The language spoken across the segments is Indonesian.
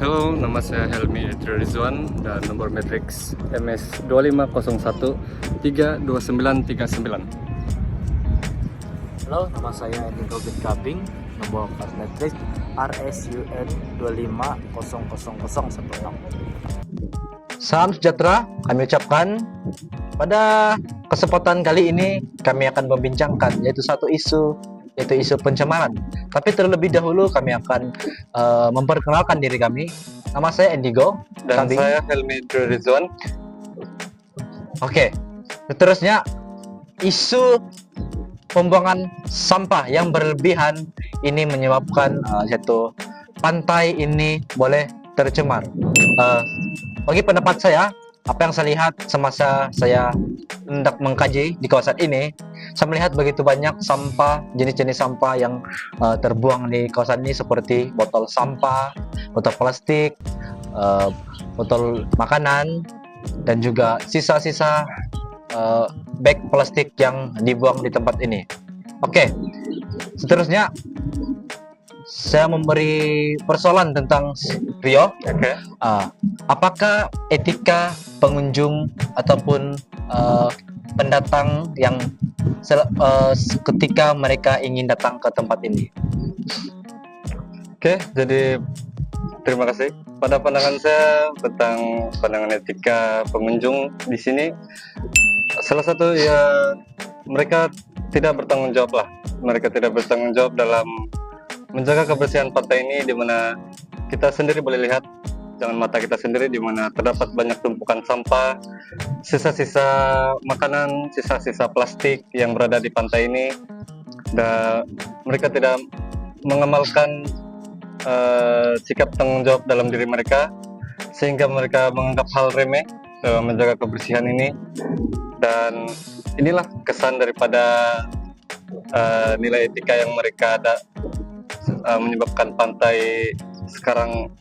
Halo, nama saya Helmi Rizwan dan nomor matriks MS 2501 32939. Halo, nama saya Enrico Kabing, nomor plat matriks RSUN 2500016. Salam sejahtera kami ucapkan. Pada kesempatan kali ini kami akan membincangkan yaitu satu isu, yaitu isu pencemaran. Tapi terlebih dahulu kami akan memperkenalkan diri kami. Nama saya Indigo Dan Kabing. saya Helmi Rizwan. Oke, seterusnya isu pembuangan sampah yang berlebihan ini menyebabkan yaitu pantai ini boleh tercemar. Bagi pendapat saya, apa yang saya lihat semasa saya hendak mengkaji di kawasan ini, saya melihat begitu banyak sampah, jenis-jenis sampah yang terbuang di kawasan ini seperti botol sampah, botol plastik, botol makanan, dan juga sisa-sisa bag plastik yang dibuang di tempat ini. Oke, seterusnya saya memberi persoalan tentang Rio. Oke. Apakah etika pengunjung ataupun pendatang yang ketika mereka ingin datang ke tempat ini? Oke, jadi terima kasih. Pada pandangan saya tentang pandangan etika pengunjung di sini, salah satu ya mereka tidak bertanggung jawab lah. Mereka tidak bertanggung jawab dalam menjaga kebersihan pantai ini, di mana kita sendiri boleh lihat dengan mata kita sendiri di mana terdapat banyak tumpukan sampah, sisa-sisa makanan, sisa-sisa plastik yang berada di pantai ini, dan mereka tidak mengamalkan sikap tanggung jawab dalam diri mereka, sehingga mereka menganggap hal remeh dalam menjaga kebersihan ini. Dan inilah kesan daripada nilai etika yang mereka ada, menyebabkan pantai sekarang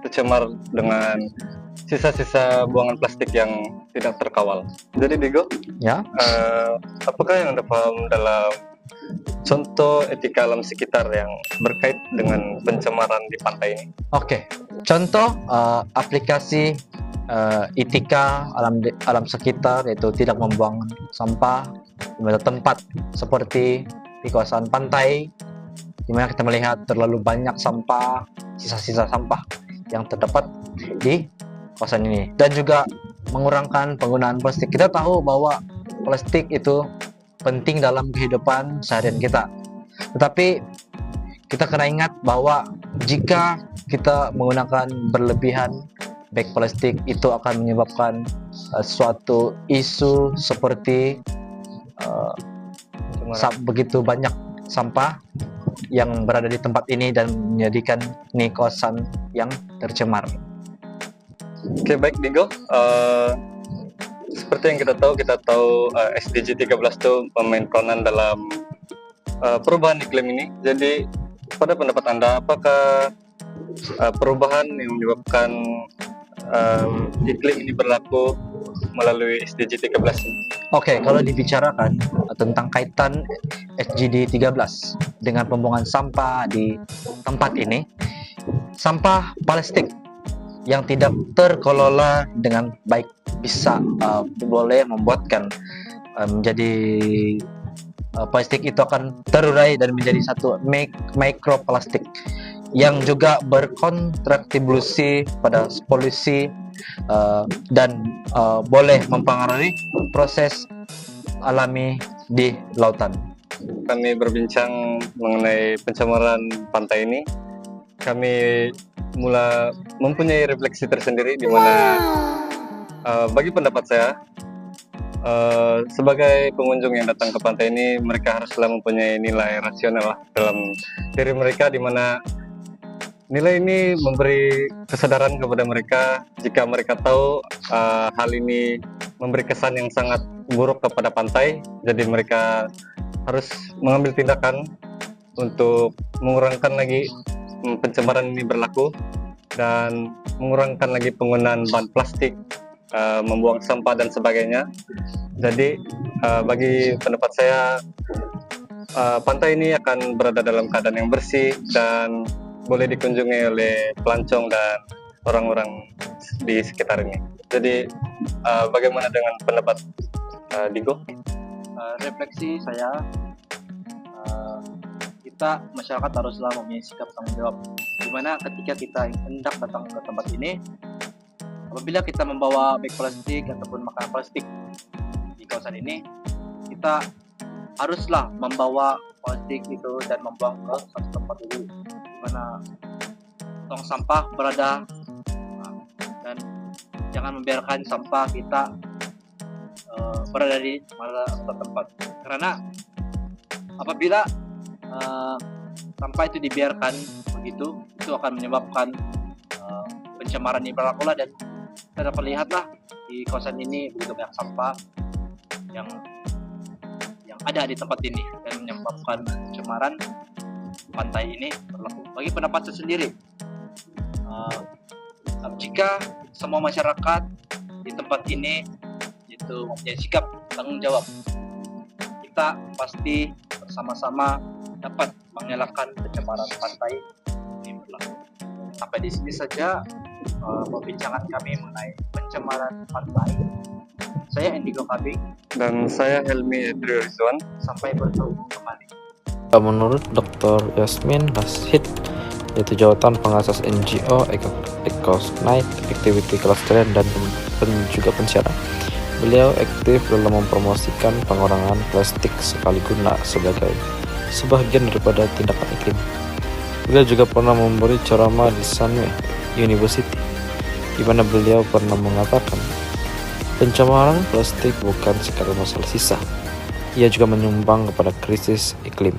tercemar dengan sisa-sisa buangan plastik yang tidak terkawal. Jadi Digo, Ya, apakah yang Anda paham dalam contoh etika alam sekitar yang berkait dengan pencemaran di pantai ini? oke. Contoh aplikasi etika alam sekitar yaitu tidak membuang sampah di tempat seperti di kawasan pantai, di mana kita melihat terlalu banyak sampah, sisa-sisa sampah yang terdapat di kawasan ini, dan juga mengurangkan penggunaan plastik. Kita tahu bahwa plastik itu penting dalam kehidupan seharian kita, tetapi kita kena ingat bahwa jika kita menggunakan berlebihan bag plastik, itu akan menyebabkan suatu isu seperti begitu banyak sampah yang berada di tempat ini dan menjadikan ini kawasan yang tercemar. Oke, baik Digo. Seperti yang kita tahu SDG 13 itu memain peranan dalam perubahan iklim ini. Jadi pada pendapat Anda, apakah perubahan yang menyebabkan iklim ini berlaku melalui SDG 13 ini? Oke, kalau dibicarakan tentang kaitan SDG 13 dengan pembuangan sampah di tempat ini, sampah plastik yang tidak terkelola dengan baik bisa boleh membuatkan menjadi plastik itu akan terurai dan menjadi satu mikroplastik yang juga berkontribusi pada polusi dan boleh mempengaruhi proses alami di lautan. Kami berbincang mengenai pencemaran pantai ini. Kami mulai mempunyai refleksi tersendiri, di mana bagi pendapat saya, sebagai pengunjung yang datang ke pantai ini, mereka haruslah mempunyai nilai rasional lah dalam diri mereka, di mana nilai ini memberi kesadaran kepada mereka jika mereka tahu hal ini memberi kesan yang sangat buruk kepada pantai. Jadi mereka harus mengambil tindakan untuk mengurangkan lagi pencemaran ini berlaku, dan mengurangkan lagi penggunaan bahan plastik, membuang sampah dan sebagainya. Jadi bagi pendapat saya, pantai ini akan berada dalam keadaan yang bersih dan boleh dikunjungi oleh pelancong dan orang-orang di sekitar ini. Jadi bagaimana dengan pendapat Digo? Refleksi saya, kita masyarakat haruslah mempunyai sikap tanggung jawab, dimana ketika kita hendak datang ke tempat ini, apabila kita membawa bag plastik ataupun makanan plastik di kawasan ini, kita haruslah membawa plastik itu dan membuang ke satu tempat dulu, dimana tong sampah berada, dan jangan membiarkan sampah kita berada di satu tempat, karena apabila sampah itu dibiarkan begitu, itu akan menyebabkan pencemaran yang berlaku dan kita dapat lihatlah di kawasan ini begitu banyak sampah yang ada di tempat ini dan menyebabkan pencemaran pantai ini berlaku. Bagi pendapat saya sendiri, jika semua masyarakat di tempat ini itu mempunyai sikap tanggung jawab, kita pasti bersama-sama dapat mengelakkan pencemaran pantai ini berlaku. Sampai di sini saja perbincangan kami mengenai pencemaran pantai. Saya Indigo Kabing. Dan saya Helmi Edrio Rizwan. Sampai bertemu kembali. Menurut Dr. Yasmin Rashid, yaitu jawatan pengasas NGO Ecosnight Activity Kelestarian dan juga pensiaran, beliau aktif dalam mempromosikan pengurangan plastik sekali guna sebagai sebagian daripada tindakan iklim. Beliau juga pernah memberi ceramah di Sunway University, di mana beliau pernah mengatakan pencemaran plastik bukan sekadar masalah sisa, ia juga menyumbang kepada krisis iklim.